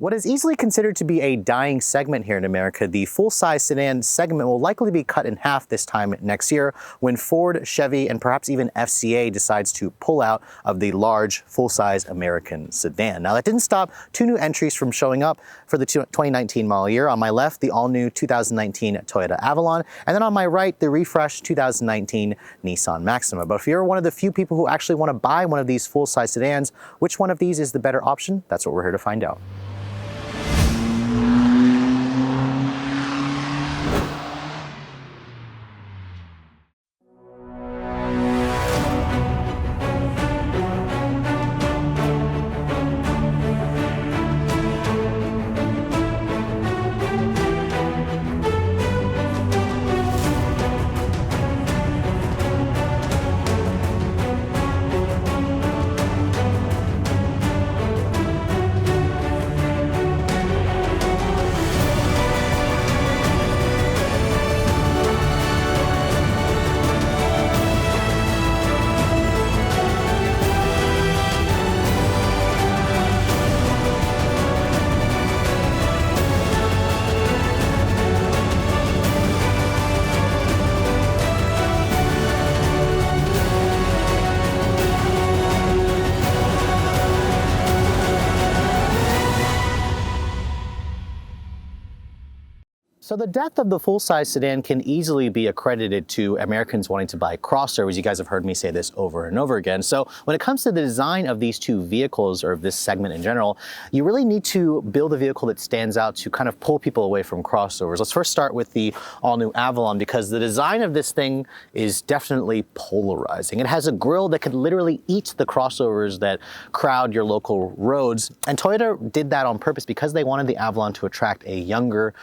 What is easily considered to be a dying segment here in America, the full-size sedan segment will likely be cut in half this time next year when Ford, Chevy, and perhaps even FCA decides to pull out of the large full-size American sedan. Now that didn't stop two new entries from showing up for the 2019 model year. On my left, the all-new 2019 Toyota Avalon, and then on my right, the refreshed 2019 Nissan Maxima. But if you're one of the few people who actually want to buy one of these full-size sedans, which one of these is the better option? That's what we're here to find out. So the death of the full-size sedan can easily be accredited to Americans wanting to buy crossovers. You guys have heard me say this over and over again. So when it comes to the design of these two vehicles, or of this segment in general, you really need to build a vehicle that stands out to kind of pull people away from crossovers. Let's first start with the all-new Avalon, because the design of this thing is definitely polarizing. It has a grille that could literally eat the crossovers that crowd your local roads. And Toyota did that on purpose because they wanted the Avalon to attract a younger,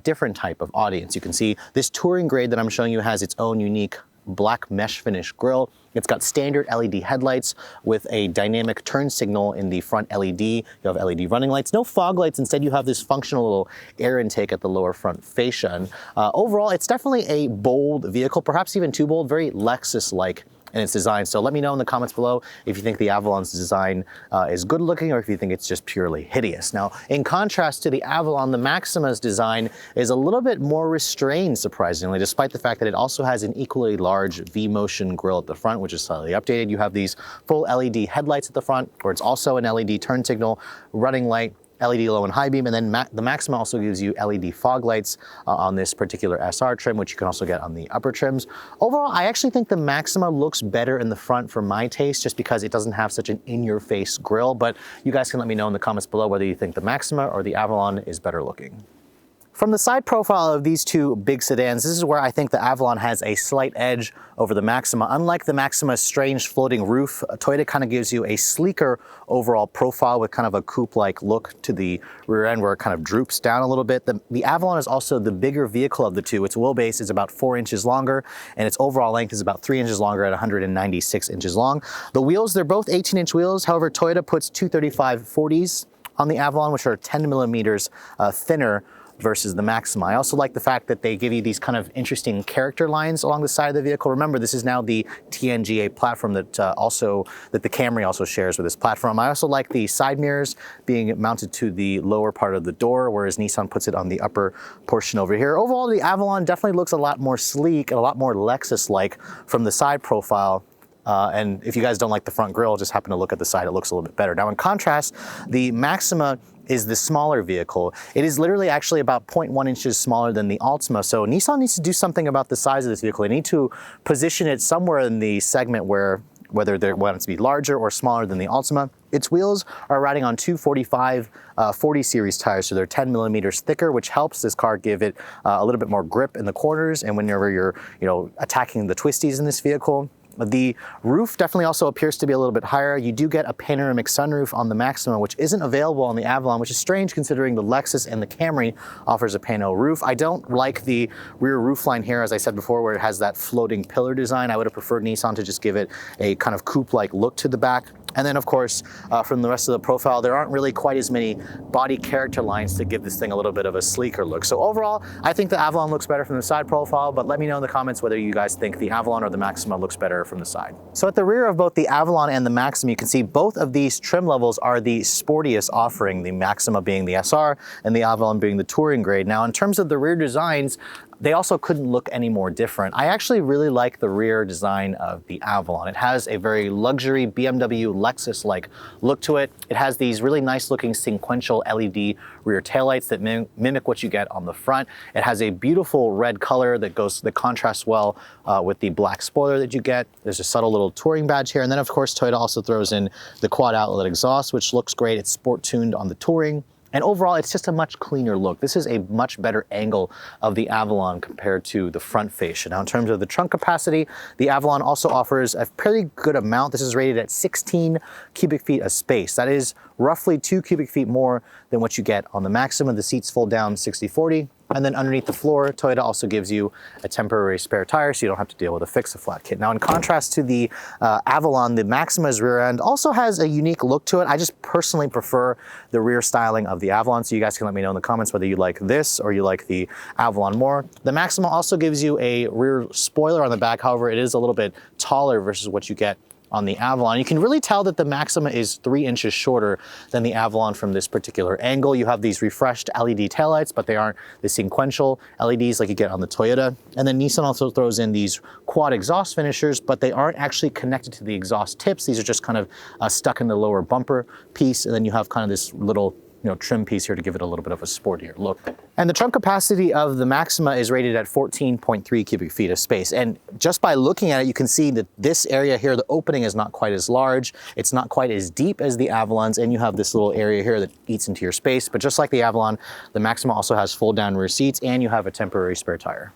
different type of audience. You can see this touring grade that I'm showing you has its own unique black mesh finish grille. It's got standard LED headlights with a dynamic turn signal in the front LED. You have LED running lights, no fog lights. Instead, you have this functional little air intake at the lower front fascia. And overall, it's definitely a bold vehicle, perhaps even too bold, very Lexus-like in its design. So let me know in the comments below if you think the Avalon's design is good looking, or if you think it's just purely hideous. Now, in contrast to the Avalon, the Maxima's design is a little bit more restrained, surprisingly, despite the fact that it also has an equally large V-motion grille at the front, which is slightly updated. You have these full LED headlights at the front, where it's also an LED turn signal, running light, LED low and high beam, and then the Maxima also gives you LED fog lights on this particular SR trim, which you can also get on the upper trims. Overall, I actually think the Maxima looks better in the front for my taste, just because it doesn't have such an in-your-face grille, but you guys can let me know in the comments below whether you think the Maxima or the Avalon is better looking. From the side profile of these two big sedans, this is where I think the Avalon has a slight edge over the Maxima. Unlike the Maxima's strange floating roof, Toyota kind of gives you a sleeker overall profile with kind of a coupe-like look to the rear end, where it kind of droops down a little bit. The Avalon is also the bigger vehicle of the two. Its wheelbase is about 4 inches longer, and its overall length is about 3 inches longer at 196 inches long. The wheels, they're both 18-inch wheels. However, Toyota puts 235/40s on the Avalon, which are 10 millimeters thinner versus the Maxima. I also like the fact that they give you these kind of interesting character lines along the side of the vehicle. Remember, this is now the TNGA platform that the Camry also shares with this platform. I also like the side mirrors being mounted to the lower part of the door, whereas Nissan puts it on the upper portion over here. Overall, the Avalon definitely looks a lot more sleek and a lot more Lexus-like from the side profile. And if you guys don't like the front grille, just happen to look at the side, it looks a little bit better. Now, in contrast, the Maxima is the smaller vehicle. It is literally actually about 0.1 inches smaller than the Altima. So Nissan needs to do something about the size of this vehicle. They need to position it somewhere in the segment where, whether they want it to be larger or smaller than the Altima. Its wheels are riding on 245 40 series tires, so they're 10 millimeters thicker, which helps this car give it a little bit more grip in the corners and whenever you're attacking the twisties in this vehicle. The roof definitely also appears to be a little bit higher. You do get a panoramic sunroof on the Maxima, which isn't available on the Avalon, which is strange considering the Lexus and the Camry offers a pano roof. I don't like the rear roof line here, as I said before, where it has that floating pillar design. I would have preferred Nissan to just give it a kind of coupe-like look to the back. And then of course, from the rest of the profile, there aren't really quite as many body character lines to give this thing a little bit of a sleeker look. So overall, I think the Avalon looks better from the side profile, but let me know in the comments whether you guys think the Avalon or the Maxima looks better from the side. So at the rear of both the Avalon and the Maxima, you can see both of these trim levels are the sportiest offering, the Maxima being the SR and the Avalon being the touring grade. Now, in terms of the rear designs, they also couldn't look any more different. I actually really like the rear design of the Avalon. It has a very luxury BMW Lexus-like look to it. It has these really nice looking sequential LED rear taillights that mimic what you get on the front. It has a beautiful red color that contrasts well with the black spoiler that you get. There's a subtle little touring badge here. And then of course, Toyota also throws in the quad outlet exhaust, which looks great. It's sport tuned on the touring. And overall, it's just a much cleaner look. This is a much better angle of the Avalon compared to the front fascia. Now, in terms of the trunk capacity, the Avalon also offers a pretty good amount. This is rated at 16 cubic feet of space. That is roughly 2 cubic feet more than what you get on the Maxima. The seats fold down 60/40. And then underneath the floor, Toyota also gives you a temporary spare tire, so you don't have to deal with a fix-a-flat kit. Now, in contrast to the Avalon, the Maxima's rear end also has a unique look to it. I just personally prefer the rear styling of the Avalon, so you guys can let me know in the comments whether you like this or you like the Avalon more. The Maxima also gives you a rear spoiler on the back. However, it is a little bit taller versus what you get on the Avalon. You can really tell that the Maxima is 3 inches shorter than the Avalon from this particular angle. You have these refreshed LED taillights, but they aren't the sequential LEDs like you get on the Toyota. And then Nissan also throws in these quad exhaust finishers, but they aren't actually connected to the exhaust tips. These are just kind of stuck in the lower bumper piece. And then you have kind of this little trim piece here to give it a little bit of a sportier look. And the trunk capacity of the Maxima is rated at 14.3 cubic feet of space. And just by looking at it, you can see that this area here, the opening is not quite as large. It's not quite as deep as the Avalon's, and you have this little area here that eats into your space. But just like the Avalon, the Maxima also has fold down rear seats, and you have a temporary spare tire.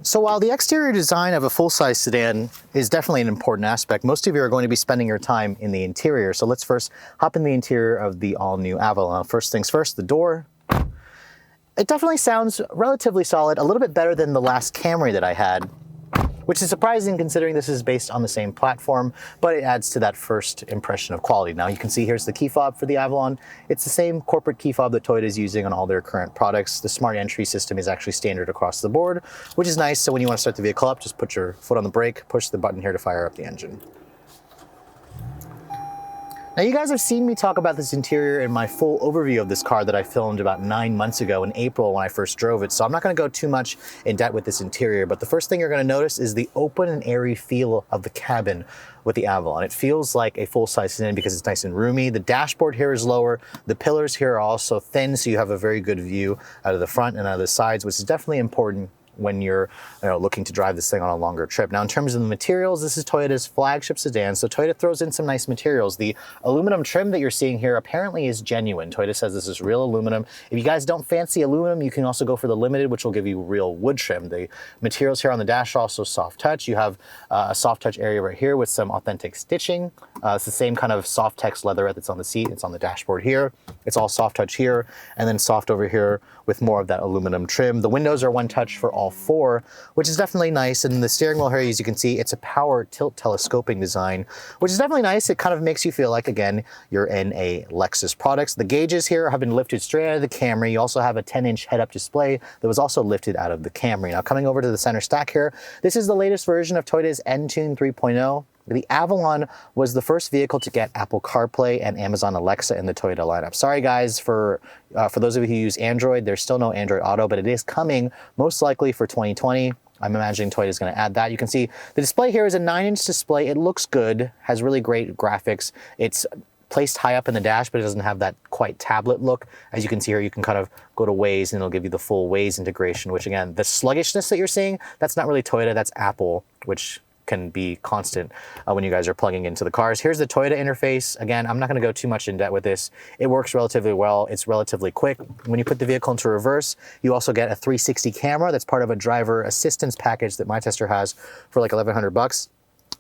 So while the exterior design of a full-size sedan is definitely an important aspect, most of you are going to be spending your time in the interior. So let's first hop in the interior of the all-new Avalon. First things first, the door. It definitely sounds relatively solid, a little bit better than the last Camry that I had, which is surprising considering this is based on the same platform, but it adds to that first impression of quality. Now you can see here's the key fob for the Avalon. It's the same corporate key fob that Toyota is using on all their current products. The smart entry system is actually standard across the board, which is nice. So when you want to start the vehicle up, just put your foot on the brake, push the button here to fire up the engine. Now you guys have seen me talk about this interior in my full overview of this car that I filmed about 9 months ago in April when I first drove it. So I'm not gonna go too much in depth with this interior, but the first thing you're gonna notice is the open and airy feel of the cabin with the Avalon. It feels like a full-size sedan because it's nice and roomy. The dashboard here is lower. The pillars here are also thin, so you have a very good view out of the front and out of the sides, which is definitely important when you're looking to drive this thing on a longer trip. Now, in terms of the materials, this is Toyota's flagship sedan, so Toyota throws in some nice materials. The aluminum trim that you're seeing here apparently is genuine. Toyota says this is real aluminum. If you guys don't fancy aluminum, you can also go for the limited, which will give you real wood trim. The materials here on the dash are also soft touch. You have a soft touch area right here with some authentic stitching. It's the same kind of soft text leatherette that's on the seat. It's on the dashboard here. It's all soft touch here, and then soft over here with more of that aluminum trim. The windows are one touch for all 4, which is definitely nice. And the steering wheel here, as you can see, it's a power tilt telescoping design, which is definitely nice. It kind of makes you feel like, again, you're in a Lexus product. The gauges here have been lifted straight out of the Camry. You also have a 10-inch head-up display that was also lifted out of the Camry. Now, coming over to the center stack here, this is the latest version of Toyota's Entune 3.0. The Avalon was the first vehicle to get Apple CarPlay and Amazon Alexa in the Toyota lineup. Sorry guys, for those of you who use Android, there's still no Android Auto, but it is coming most likely for 2020. I'm imagining Toyota is going to add that. You can see the display here is a 9-inch display. It looks good, has really great graphics. It's placed high up in the dash, but it doesn't have that quite tablet look. As you can see here, you can kind of go to Waze and it'll give you the full Waze integration, which again, the sluggishness that you're seeing, that's not really Toyota, that's Apple, which can be constant when you guys are plugging into the cars. Here's the Toyota interface. Again, I'm not going to go too much in depth with this. It works relatively well. It's relatively quick. When you put the vehicle into reverse, you also get a 360 camera that's part of a driver assistance package that my tester has for like 1,100 bucks.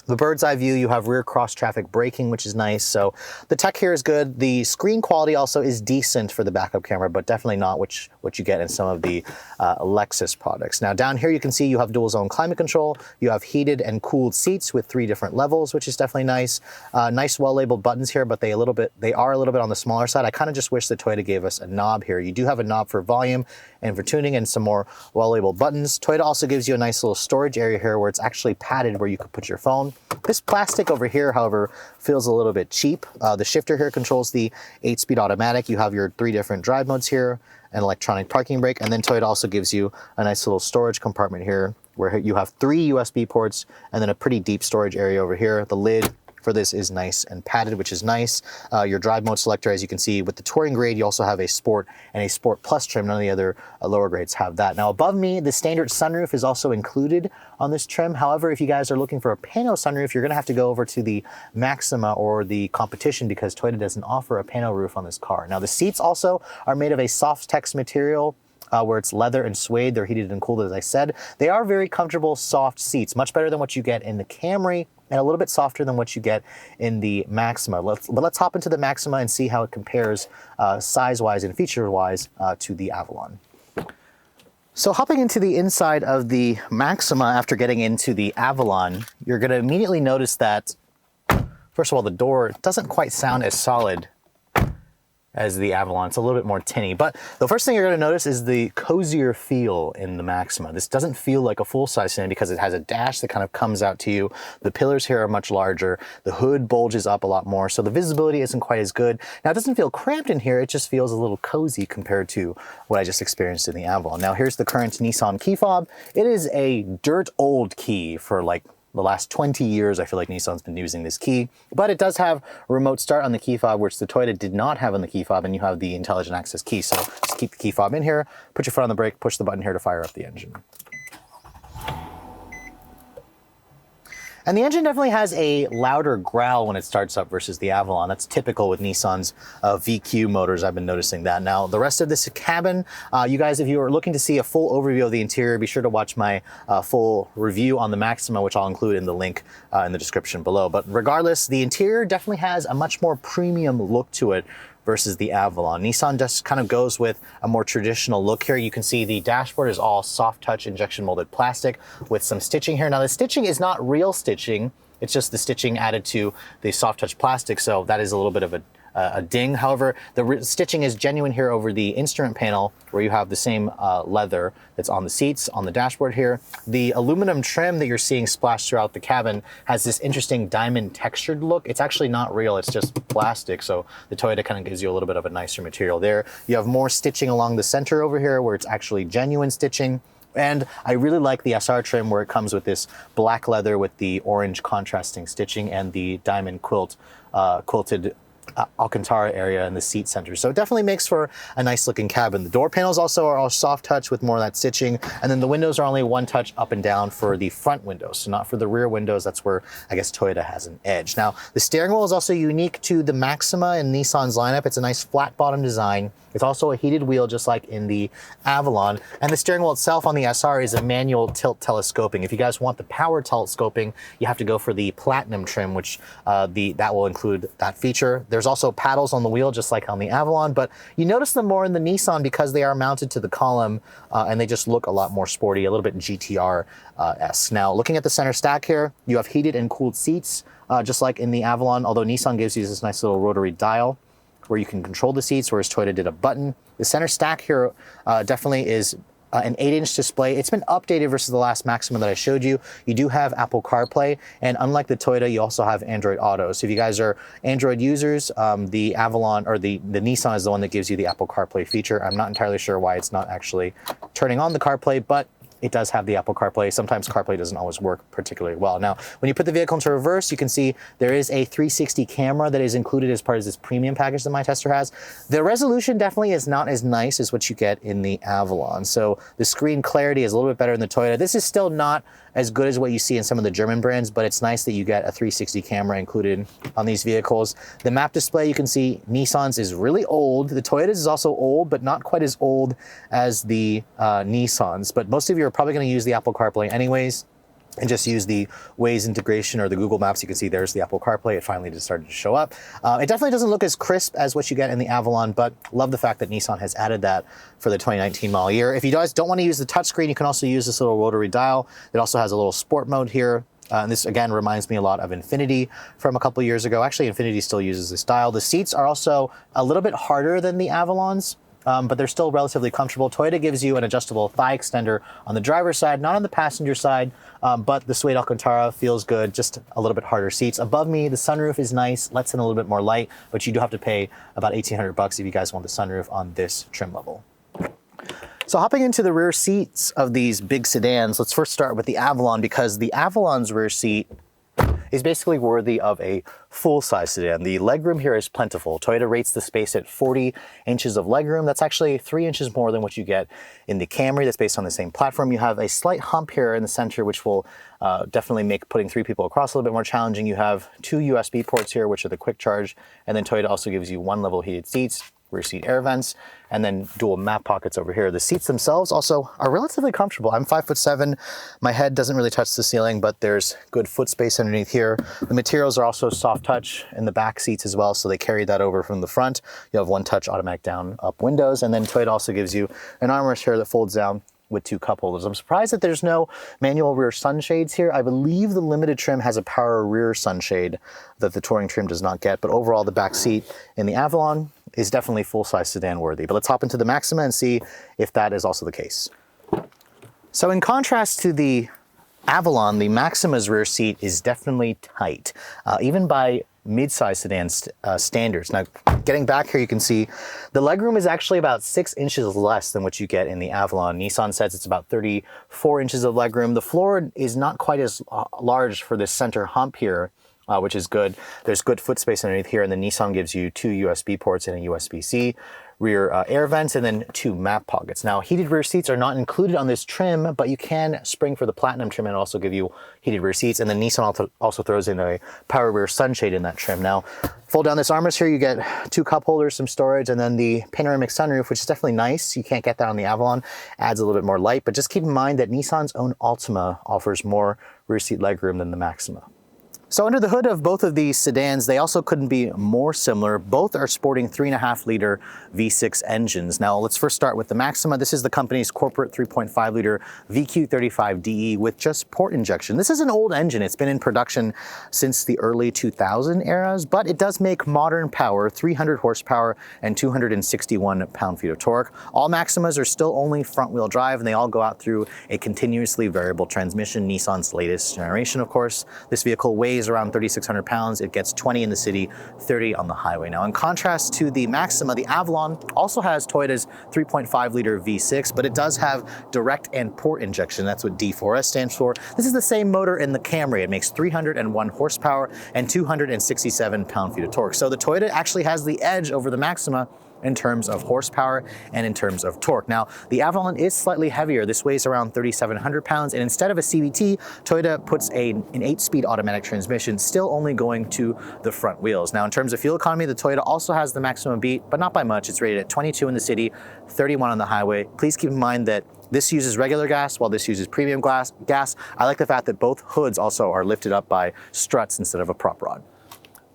The bird's eye view, you have rear cross traffic braking, which is nice. So the tech here is good. The screen quality also is decent for the backup camera, but definitely not what you get in some of the Lexus products. Now down here you can see you have dual zone climate control. You have heated and cooled seats with 3 different levels, which is definitely nice. Nice well-labeled buttons here, but they are a little bit on the smaller side. I kind of just wish the Toyota gave us a knob here. You do have a knob for volume and for tuning and some more well-labeled buttons. Toyota also gives you a nice little storage area here where it's actually padded where you could put your phone. This plastic over here, however, feels a little bit cheap. The shifter here controls the 8-speed automatic. You have your 3 different drive modes here, an electronic parking brake, and then Toyota also gives you a nice little storage compartment here where you have 3 USB ports and then a pretty deep storage area over here. The lid for this is nice and padded, which is nice. Your drive mode selector, as you can see, with the touring grade, you also have a Sport and a Sport Plus trim. None of the other lower grades have that. Now above me, the standard sunroof is also included on this trim. However, if you guys are looking for a pano sunroof, you're gonna have to go over to the Maxima or the competition because Toyota doesn't offer a pano roof on this car. Now the seats also are made of a soft text material, where it's leather and suede. They're heated and cooled, as I said. They are very comfortable, soft seats, much better than what you get in the Camry and a little bit softer than what you get in the Maxima. Let's hop into the Maxima and see how it compares size-wise and feature-wise to the Avalon. So hopping into the inside of the Maxima after getting into the Avalon, you're going to immediately notice that, first of all, the door doesn't quite sound as solid as the Avalon. It's a little bit more tinny, but the first thing you're gonna notice is the cozier feel in the Maxima. This doesn't feel like a full-size sedan because it has a dash that kind of comes out to you. The pillars here are much larger. The hood bulges up a lot more, so the visibility isn't quite as good. Now, it doesn't feel cramped in here, it just feels a little cozy compared to what I just experienced in the Avalon. Now, here's the current Nissan Key Fob. It is a dirt old key for like the last 20 years. I feel like Nissan's been using this key, but it does have remote start on the key fob, which the Toyota did not have on the key fob, and you have the intelligent access key. So just keep the key fob in here, put your foot on the brake, push the button here to fire up the engine. And the engine definitely has a louder growl when it starts up versus the Avalon. That's typical with Nissan's VQ motors. I've been noticing that. Now, the rest of this cabin, you guys, if you are looking to see a full overview of the interior, be sure to watch my full review on the Maxima, which I'll include in the link in the description below. But regardless, the interior definitely has a much more premium look to it versus the Avalon. Nissan just kind of goes with a more traditional look here. You can see the dashboard is all soft touch injection molded plastic with some stitching here. Now the stitching is not real stitching, it's just the stitching added to the soft touch plastic, so that is a little bit of a ding. However, the stitching is genuine here over the instrument panel where you have the same leather that's on the seats, on the dashboard here. The aluminum trim that you're seeing splashed throughout the cabin has this interesting diamond textured look. It's actually not real, it's just plastic, so the Toyota kind of gives you a little bit of a nicer material there. You have more stitching along the center over here where it's actually genuine stitching. And I really like the SR trim where it comes with this black leather with the orange contrasting stitching and the diamond quilted Alcantara area in the seat center. So it definitely makes for a nice looking cabin. The door panels also are all soft touch with more of that stitching. And then the windows are only one touch up and down for the front windows, so not for the rear windows. That's where I guess Toyota has an edge. Now, the steering wheel is also unique to the Maxima and Nissan's lineup. It's a nice flat bottom design. It's also a heated wheel just like in the Avalon. And the steering wheel itself on the SR is a manual tilt telescoping. If you guys want the power telescoping, you have to go for the Platinum trim, which that will include that feature. There's also paddles on the wheel just like on the Avalon, but you notice them more in the Nissan because they are mounted to the column and they just look a lot more sporty, a little bit GTR-esque. Now, looking at the center stack here, you have heated and cooled seats, just like in the Avalon, although Nissan gives you this nice little rotary dial where you can control the seats, whereas Toyota did a button. The center stack here definitely is an 8-inch display. It's been updated versus the last Maxima that I showed you. You do have Apple CarPlay, and unlike the Toyota, you also have Android Auto. So if you guys are Android users, the Avalon or the Nissan is the one that gives you the Apple CarPlay feature. I'm not entirely sure why it's not actually turning on the CarPlay, but it does have the Apple CarPlay. Sometimes CarPlay doesn't always work particularly well. Now, when you put the vehicle into reverse, you can see there is a 360 camera that is included as part of this premium package that my tester has. The resolution definitely is not as nice as what you get in the Avalon. So the screen clarity is a little bit better in the Toyota. This is still not as good as what you see in some of the German brands, but it's nice that you get a 360 camera included on these vehicles. The map display, you can see Nissan's is really old. The Toyota's is also old, but not quite as old as the Nissan's. But most of you are probably going to use the Apple CarPlay anyways. and just use the Waze integration or the Google Maps, you can see there's the Apple Carplay. It finally just started to show up. It definitely doesn't look as crisp as what you get in the Avalon, but love the fact that Nissan has added that for the 2019 model year. If you guys don't want to use the touchscreen, you can also use this little rotary dial. It also has a little sport mode here. And this, again, reminds me a lot of Infiniti from a couple years ago. Actually, Infiniti still uses this dial. The seats are also a little bit harder than the Avalons, but they're still relatively comfortable. Toyota gives you an adjustable thigh extender on the driver's side, not on the passenger side, but the suede Alcantara feels good, just a little bit harder seats. Above me, the sunroof is nice, lets in a little bit more light, but you do have to pay about $1,800 if you guys want the sunroof on this trim level. So hopping into the rear seats of these big sedans, let's first start with the Avalon, because the Avalon's rear seat is basically worthy of a full-size sedan. The legroom here is plentiful. Toyota rates the space at 40 inches of legroom. That's actually 3 inches more than what you get in the Camry. That's based on the same platform. You have a slight hump here in the center, which will definitely make putting 3 people across a little bit more challenging. You have 2 USB ports here, which are the quick charge, and then Toyota also gives you 1 level heated seats, rear seat air vents, and then dual map pockets over here. The seats themselves also are relatively comfortable. I'm 5'7". My head doesn't really touch the ceiling, but there's good foot space underneath here. The materials are also soft touch in the back seats as well, so they carry that over from the front. You have 1-touch automatic down up windows, and then Toyota also gives you an armrest here that folds down with 2 cup holders. I'm surprised that there's no manual rear sunshades here. I believe the limited trim has a power rear sunshade that the touring trim does not get, but overall the back seat in the Avalon is definitely full-size sedan worthy. But let's hop into the Maxima and see if that is also the case. So in contrast to the Avalon, the Maxima's rear seat is definitely tight, even by mid-size sedan standards. Now, getting back here, you can see the legroom is actually about 6 inches less than what you get in the Avalon. Nissan says it's about 34 inches of legroom. The floor is not quite as large for this center hump here, which is good. There's good foot space underneath here, and then Nissan gives you 2 USB ports and a USB-C, rear air vents, and then 2 map pockets. Now, heated rear seats are not included on this trim, but you can spring for the Platinum trim and also give you heated rear seats. And then Nissan also throws in a power rear sunshade in that trim. Now, fold down this armrest here, you get 2 cup holders, some storage, and then the panoramic sunroof, which is definitely nice. You can't get that on the Avalon, adds a little bit more light, but just keep in mind that Nissan's own Altima offers more rear seat legroom than the Maxima. So under the hood of both of these sedans, they also couldn't be more similar. Both are sporting 3.5-liter V6 engines. Now let's first start with the Maxima. This is the company's corporate 3.5-liter VQ35DE with just port injection. This is an old engine. It's been in production since the early 2000 eras, but it does make modern power, 300 horsepower and 261 pound-feet of torque. All Maximas are still only front-wheel drive, and they all go out through a continuously variable transmission, Nissan's latest generation, of course. This vehicle weighs around 3,600 pounds. It gets 20 in the city, 30 on the highway. Now, in contrast to the Maxima, the Avalon also has Toyota's 3.5-liter V6, but it does have direct and port injection. That's what D4S stands for. This is the same motor in the Camry. It makes 301 horsepower and 267 pound-feet of torque. So the Toyota actually has the edge over the Maxima in terms of horsepower and in terms of torque. Now, the Avalon is slightly heavier. This weighs around 3,700 pounds, and instead of a CVT, Toyota puts an 8-speed automatic transmission, still only going to the front wheels. Now, in terms of fuel economy, the Toyota also has the Maxima beat, but not by much. It's rated at 22 in the city, 31 on the highway. Please keep in mind that this uses regular gas while this uses premium gas. I like the fact that both hoods also are lifted up by struts instead of a prop rod.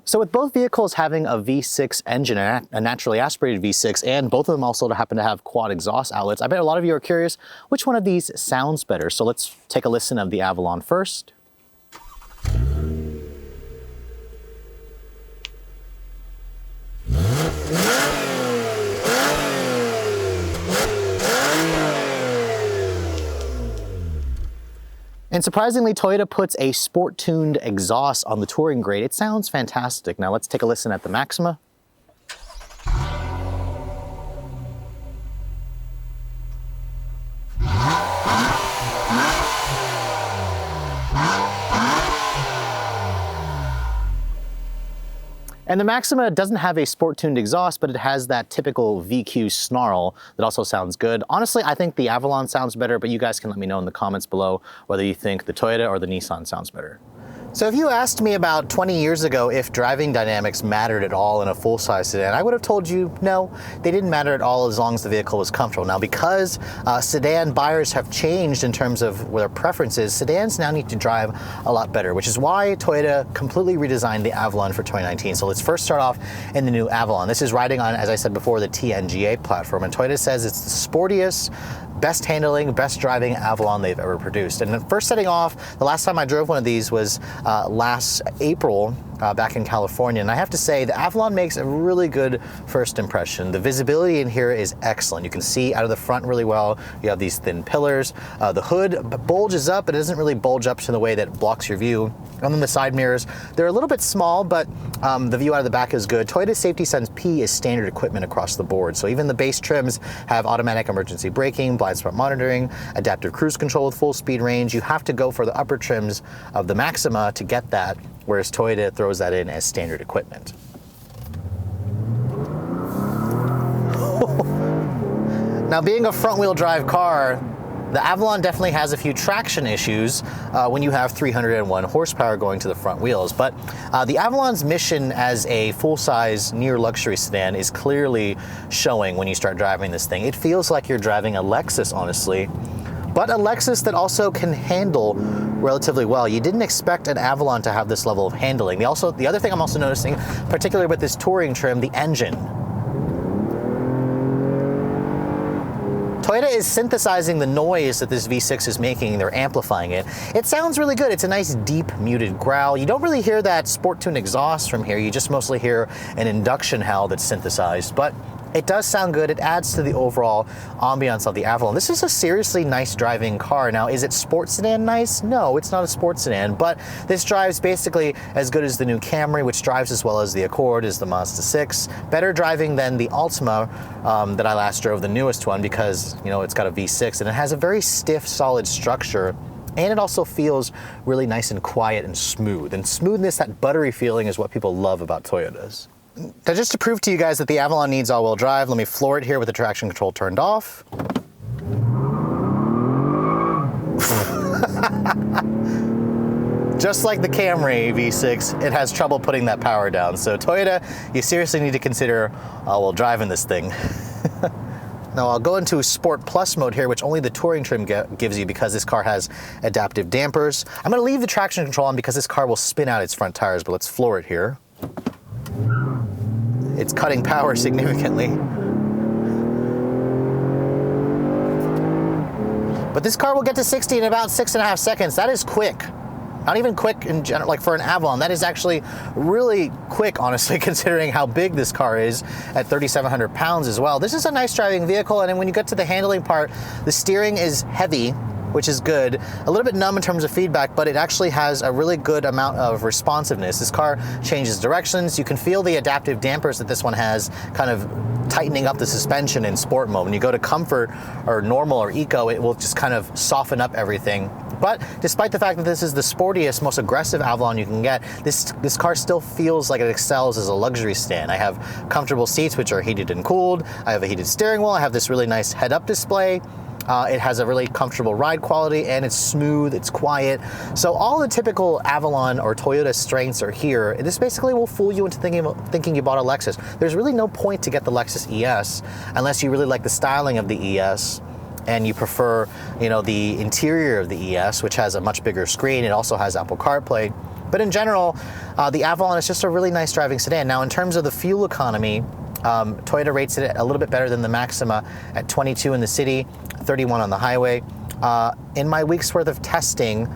So with both vehicles having a V6 engine, a naturally aspirated V6, and both of them also happen to have quad exhaust outlets, I bet a lot of you are curious which one of these sounds better. So let's take a listen of the Avalon first. And surprisingly, Toyota puts a sport-tuned exhaust on the touring grade. It sounds fantastic. Now let's take a listen at the Maxima. And the Maxima doesn't have a sport-tuned exhaust, but it has that typical VQ snarl that also sounds good. Honestly, I think the Avalon sounds better, but you guys can let me know in the comments below whether you think the Toyota or the Nissan sounds better. So if you asked me about 20 years ago if driving dynamics mattered at all in a full-size sedan, I would have told you no, they didn't matter at all as long as the vehicle was comfortable. Now, because sedan buyers have changed in terms of their preferences, sedans now need to drive a lot better, which is why Toyota completely redesigned the Avalon for 2019. So let's first start off in the new Avalon. This is riding on, as I said before, the TNGA platform, and Toyota says it's the sportiest, best handling, best driving Avalon they've ever produced. And first setting off, the last time I drove one of these was last April back in California. And I have to say, the Avalon makes a really good first impression. The visibility in here is excellent. You can see out of the front really well. You have these thin pillars. The hood bulges up, but it doesn't really bulge up to the way that blocks your view. And then the side mirrors, they're a little bit small, but the view out of the back is good. Toyota Safety Sense P is standard equipment across the board. So even the base trims have automatic emergency braking, blind spot monitoring, adaptive cruise control with full speed range. You have to go for the upper trims of the Maxima to get that, whereas Toyota throws that in as standard equipment. Now, being a front-wheel drive car, the Avalon definitely has a few traction issues when you have 301 horsepower going to the front wheels, but the Avalon's mission as a full-size near luxury sedan is clearly showing when you start driving this thing. It feels like you're driving a Lexus, honestly, but a Lexus that also can handle relatively well. You didn't expect an Avalon to have this level of handling. The other thing I'm also noticing, particularly with this touring trim, the engine. Toyota is synthesizing the noise that this V6 is making. They're amplifying it. It sounds really good. It's a nice deep muted growl. You don't really hear that sport tune exhaust from here. You just mostly hear an induction howl that's synthesized, but it does sound good. It adds to the overall ambiance of the Avalon. This is a seriously nice driving car. Now, is it sports sedan nice? No, it's not a sports sedan, but this drives basically as good as the new Camry, which drives as well as the Accord, as the Mazda 6. Better driving than the Altima that I last drove, the newest one, because, you know, it's got a V6 and it has a very stiff, solid structure. And it also feels really nice and quiet and smooth. And smoothness, that buttery feeling, is what people love about Toyotas. Now, just to prove to you guys that the Avalon needs all-wheel drive, let me floor it here with the traction control turned off. Just like the Camry V6, it has trouble putting that power down. So Toyota, you seriously need to consider all-wheel drive in this thing. Now I'll go into Sport Plus mode here, which only the touring trim gives you because this car has adaptive dampers. I'm gonna leave the traction control on because this car will spin out its front tires, but let's floor it here. It's cutting power significantly. But this car will get to 60 in about 6.5 seconds. That is quick. Not even quick in general, like for an Avalon. That is actually really quick, honestly, considering how big this car is at 3,700 pounds as well. This is a nice driving vehicle, and then when you get to the handling part, the steering is heavy, which is good. A little bit numb in terms of feedback, but it actually has a really good amount of responsiveness. This car changes directions. You can feel the adaptive dampers that this one has kind of tightening up the suspension in sport mode. When you go to comfort or normal or eco, it will just kind of soften up everything. But despite the fact that this is the sportiest, most aggressive Avalon you can get, this car still feels like it excels as a luxury sedan. I have comfortable seats, which are heated and cooled. I have a heated steering wheel. I have this really nice head-up display. It has a really comfortable ride quality, and it's smooth, it's quiet. So all the typical Avalon or Toyota strengths are here. This basically will fool you into thinking you bought a Lexus. There's really no point to get the Lexus ES unless you really like the styling of the ES and you prefer, you know, the interior of the ES, which has a much bigger screen. It also has Apple CarPlay. But in general, the Avalon is just a really nice driving sedan. Now, in terms of the fuel economy, Toyota rates it a little bit better than the Maxima at 22 in the city, 31 on the highway. In my week's worth of testing,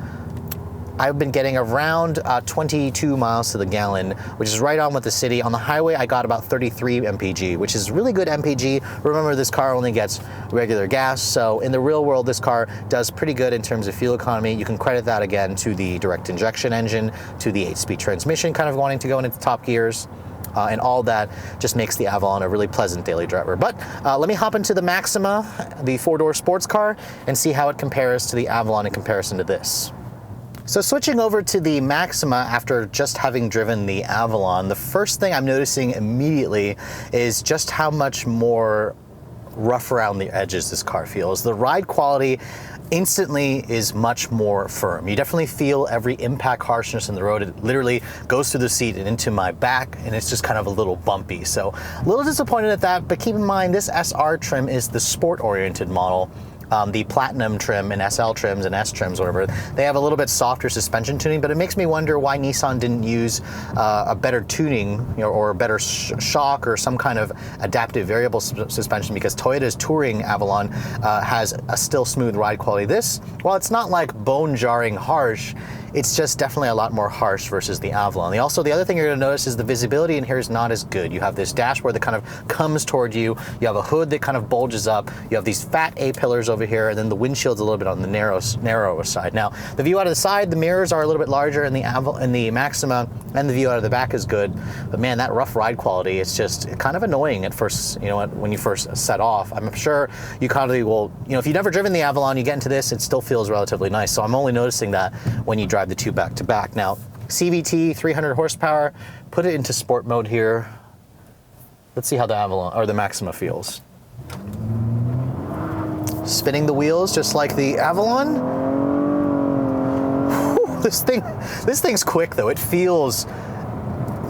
I've been getting around 22 miles to the gallon, which is right on with the city. On the highway, I got about 33 mpg, which is really good mpg. Remember, this car only gets regular gas, so in the real world, this car does pretty good in terms of fuel economy. You can credit that again to the direct injection engine, to the 8-speed transmission kind of wanting to go into top gears. And all that just makes the Avalon a really pleasant daily driver. But let me hop into the Maxima, the 4-door sports car, and see how it compares to the Avalon in comparison to this. So switching over to the Maxima after just having driven the Avalon, the first thing I'm noticing immediately is just how much more rough around the edges this car feels. The ride quality instantly is much more firm. You definitely feel every impact harshness in the road. It literally goes through the seat and into my back, and it's just kind of a little bumpy. So a little disappointed at that, but keep in mind this SR trim is the sport-oriented model. The Platinum trim and SL trims and S trims, whatever, they have a little bit softer suspension tuning, but it makes me wonder why Nissan didn't use a better tuning, or a better shock or some kind of adaptive variable suspension, because Toyota's Touring Avalon has a still smooth ride quality. This, while it's not like bone-jarring harsh, it's just definitely a lot more harsh versus the Avalon. The other thing you're gonna notice is the visibility in here is not as good. You have this dashboard that kind of comes toward you. You have a hood that kind of bulges up. You have these fat A-pillars over here, and then the windshield's a little bit on the narrower side. Now, the view out of the side, the mirrors are a little bit larger in the Maxima, and the view out of the back is good. But man, that rough ride quality, it's just kind of annoying at first, when you first set off. I'm sure you kind of will, if you've never driven the Avalon, you get into this, it still feels relatively nice. So I'm only noticing that when you drive the two back to back. Now, CVT, 300 horsepower, put it into sport mode here. Let's see how the Avalon or the Maxima feels. Spinning the wheels just like the Avalon. Whew, this thing's quick though. It feels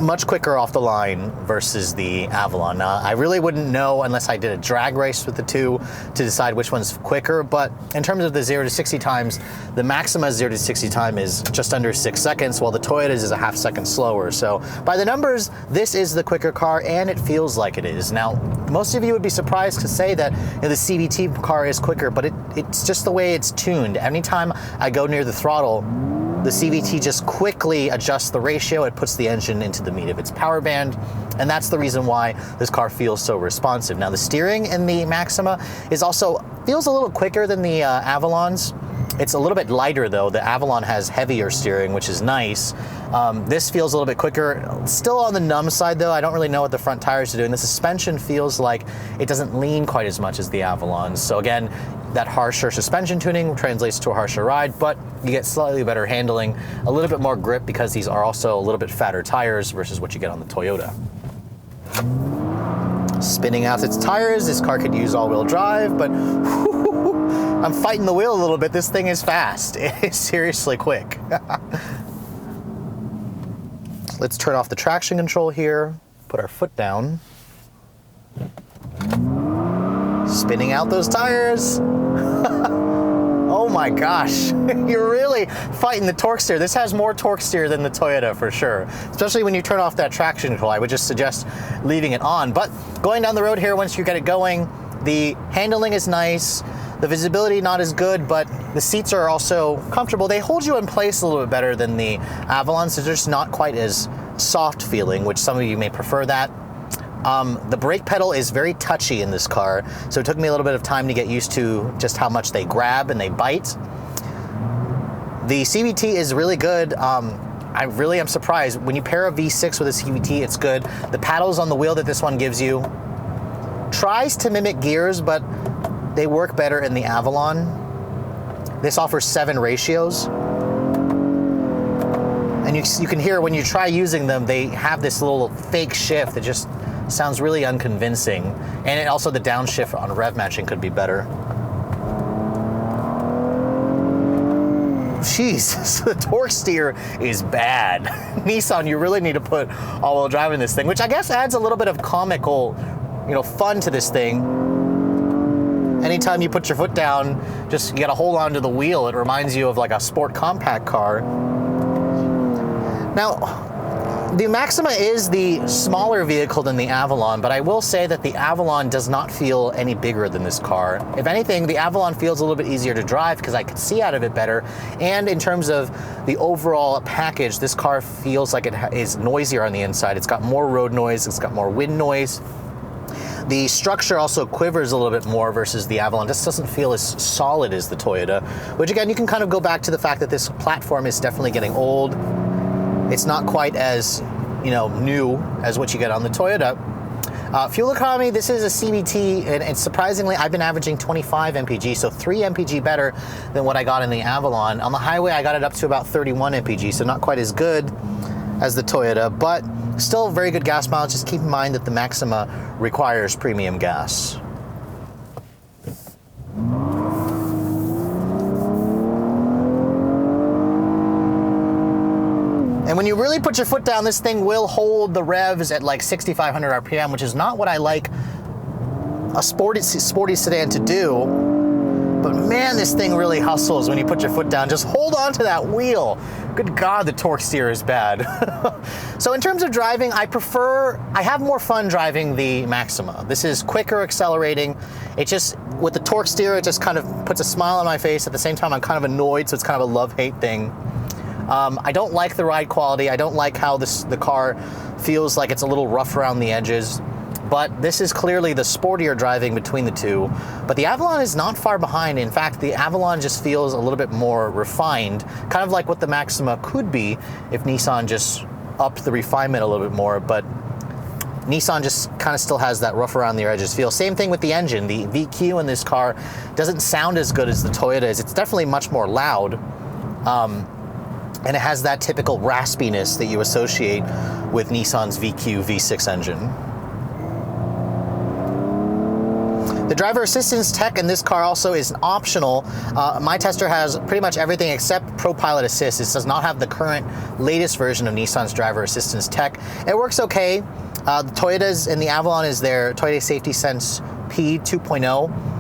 much quicker off the line versus the Avalon. Now, I really wouldn't know unless I did a drag race with the two to decide which one's quicker, but in terms of the 0 to 60 times, the Maxima's 0 to 60 time is just under 6 seconds, while the Toyota's is a half second slower. So by the numbers, this is the quicker car, and it feels like it is. Now, most of you would be surprised to say that the CVT car is quicker, but it's just the way it's tuned. Anytime I go near the throttle, the CVT just quickly adjusts the ratio. It puts the engine into the meat of its power band, and that's the reason why this car feels so responsive. Now, the steering in the Maxima feels a little quicker than the Avalon's. It's a little bit lighter though. The Avalon has heavier steering, which is nice. This feels a little bit quicker. Still on the numb side though. I don't really know what the front tires are doing. The suspension feels like it doesn't lean quite as much as the Avalon. So again, that harsher suspension tuning translates to a harsher ride, but you get slightly better handling, a little bit more grip because these are also a little bit fatter tires versus what you get on the Toyota. Spinning out its tires, this car could use all-wheel drive, but I'm fighting the wheel a little bit. This thing is fast. It is seriously quick. Let's turn off the traction control here, put our foot down. Spinning out those tires. Oh my gosh, you're really fighting the torque steer. This has more torque steer than the Toyota for sure, especially when you turn off that traction control. I would just suggest leaving it on. But going down the road here, once you get it going, the handling is nice. The visibility not as good, but the seats are also comfortable. They hold you in place a little bit better than the Avalon, so they're just not quite as soft feeling, which some of you may prefer that. The brake pedal is very touchy in this car, so it took me a little bit of time to get used to just how much they grab and they bite. The CVT is really good. I really am surprised. When you pair a V6 with a CVT, it's good. The paddles on the wheel that this one gives you tries to mimic gears, but they work better in the Avalon. This offers 7 ratios. And you can hear when you try using them, they have this little fake shift that just sounds really unconvincing. And also the downshift on rev matching could be better. Jeez, the torque steer is bad. Nissan, you really need to put all-wheel drive in this thing, which I guess adds a little bit of comical, fun to this thing. Anytime you put your foot down, you gotta hold on to the wheel. It reminds you of like a sport compact car. Now, the Maxima is the smaller vehicle than the Avalon, but I will say that the Avalon does not feel any bigger than this car. If anything, the Avalon feels a little bit easier to drive because I could see out of it better. And in terms of the overall package, this car feels like it is noisier on the inside. It's got more road noise, it's got more wind noise. The structure also quivers a little bit more versus the Avalon. This doesn't feel as solid as the Toyota, which again, you can kind of go back to the fact that this platform is definitely getting old. It's not quite as, new as what you get on the Toyota. Fuel economy, this is a CVT, and surprisingly, I've been averaging 25 mpg, so 3 mpg better than what I got in the Avalon. On the highway, I got it up to about 31 mpg, so not quite as good as the Toyota, but still very good gas mileage. Just keep in mind that the Maxima requires premium gas. when you really put your foot down, this thing will hold the revs at like 6,500 RPM, which is not what I like a sporty sedan to do. But man, this thing really hustles when you put your foot down. Just hold on to that wheel. Good God, the torque steer is bad. So in terms of driving, I have more fun driving the Maxima. This is quicker accelerating. It just, with the torque steer, it just kind of puts a smile on my face. At the same time, I'm kind of annoyed, so it's kind of a love-hate thing. I don't like the ride quality. I don't like how the car feels like it's a little rough around the edges. But this is clearly the sportier driving between the two. But the Avalon is not far behind. In fact, the Avalon just feels a little bit more refined, kind of like what the Maxima could be if Nissan just upped the refinement a little bit more. But Nissan just kind of still has that rough around the edges feel. Same thing with the engine. The VQ in this car doesn't sound as good as the Toyota is. It's definitely much more loud. And it has that typical raspiness that you associate with Nissan's VQ V6 engine. The driver assistance tech in this car also is optional. My tester has pretty much everything except ProPilot Assist. This does not have the current latest version of Nissan's driver assistance tech. It works okay. The Toyota's and the Avalon is their Toyota Safety Sense P 2.0.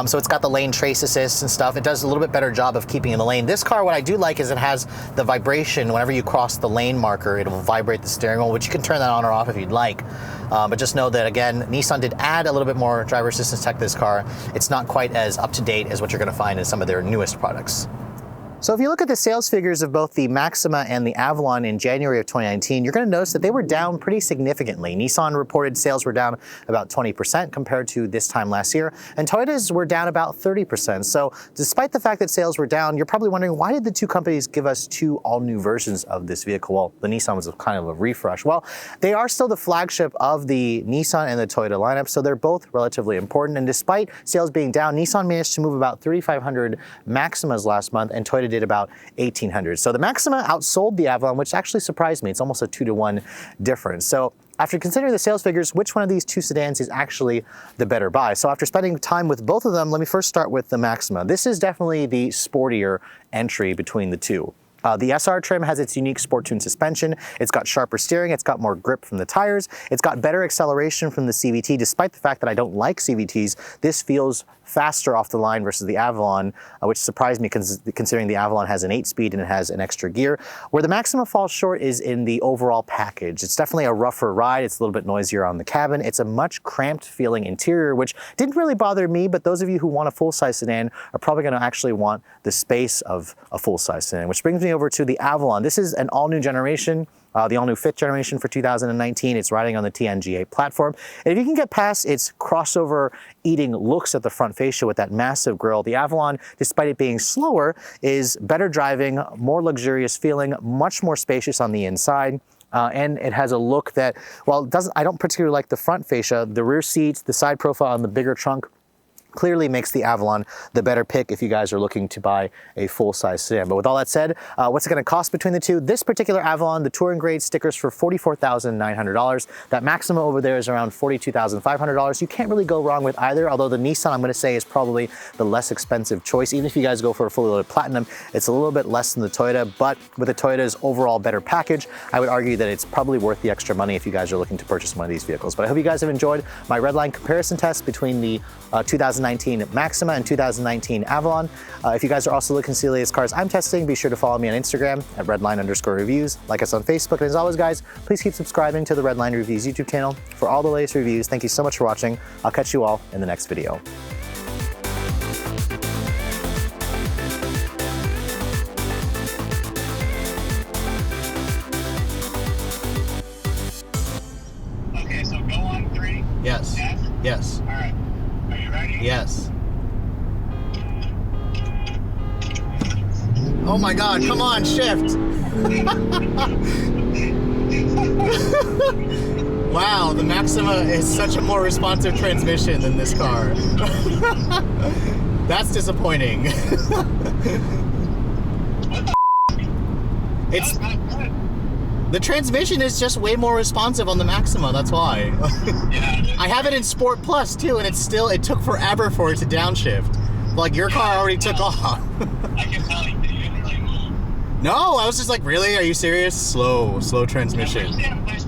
So it's got the lane trace assist and stuff. It does a little bit better job of keeping in the lane. This car, what I do like is it has the vibration. Whenever you cross the lane marker, it will vibrate the steering wheel, which you can turn that on or off if you'd like. But just know that, again, Nissan did add a little bit more driver assistance tech to this car. It's not quite as up-to-date as what you're gonna find in some of their newest products. So if you look at the sales figures of both the Maxima and the Avalon in January of 2019, you're going to notice that they were down pretty significantly. Nissan reported sales were down about 20% compared to this time last year, and Toyotas were down about 30%. So despite the fact that sales were down, you're probably wondering, why did the two companies give us two all-new versions of this vehicle? Well, the Nissan was kind of a refresh. Well, they are still the flagship of the Nissan and the Toyota lineup, so they're both relatively important. And despite sales being down, Nissan managed to move about 3,500 Maximas last month, and Toyota did about 1,800. So the Maxima outsold the Avalon, which actually surprised me. It's almost a 2-to-1 difference. So after considering the sales figures, which one of these two sedans is actually the better buy? So after spending time with both of them, let me first start with the Maxima. This is definitely the sportier entry between the two. The SR trim has its unique sport tune suspension. It's got sharper steering. It's got more grip from the tires. It's got better acceleration from the CVT. Despite the fact that I don't like CVTs, this feels faster off the line versus the Avalon, which surprised me considering the Avalon has an 8-speed and it has an extra gear. Where the Maxima falls short is in the overall package. It's definitely a rougher ride. It's a little bit noisier on the cabin. It's a much cramped feeling interior, which didn't really bother me, but those of you who want a full-size sedan are probably going to actually want the space of a full-size sedan, which brings me over to the Avalon. This is an all-new generation. The all-new 5th generation for 2019. It's riding on the TNGA platform. And if you can get past its crossover-eating looks at the front fascia with that massive grille, the Avalon, despite it being slower, is better driving, more luxurious feeling, much more spacious on the inside. And it has a look that, while I don't particularly like the front fascia, the rear seats, the side profile, and the bigger trunk clearly makes the Avalon the better pick if you guys are looking to buy a full-size sedan. But with all that said, what's it going to cost between the two? This particular Avalon, the touring grade stickers for $44,900. That Maxima over there is around $42,500. You can't really go wrong with either, although the Nissan, I'm going to say, is probably the less expensive choice. Even if you guys go for a fully loaded Platinum, it's a little bit less than the Toyota, but with the Toyota's overall better package, I would argue that it's probably worth the extra money if you guys are looking to purchase one of these vehicles. But I hope you guys have enjoyed my Redline comparison test between the 2019 Maxima and 2019 Avalon. If you guys are also looking to see the latest cars I'm testing, be sure to follow me on Instagram at Redline_reviews. Like us on Facebook. And as always, guys, please keep subscribing to the Redline Reviews YouTube channel for all the latest reviews. Thank you so much for watching. I'll catch you all in the next video. Okay, so go on 3. Yes. Yes? Yes. All right. Are you ready? Yes. Oh my God, come on, shift. Wow, the Maxima is such a more responsive transmission than this car. That's disappointing. It's the transmission is just way more responsive on the Maxima, that's why. I have it in Sport Plus too, and it took forever for it to downshift. Like your car already took off. I can tell you didn't really move. No, I was just like, really? Are you serious? Slow transmission. There's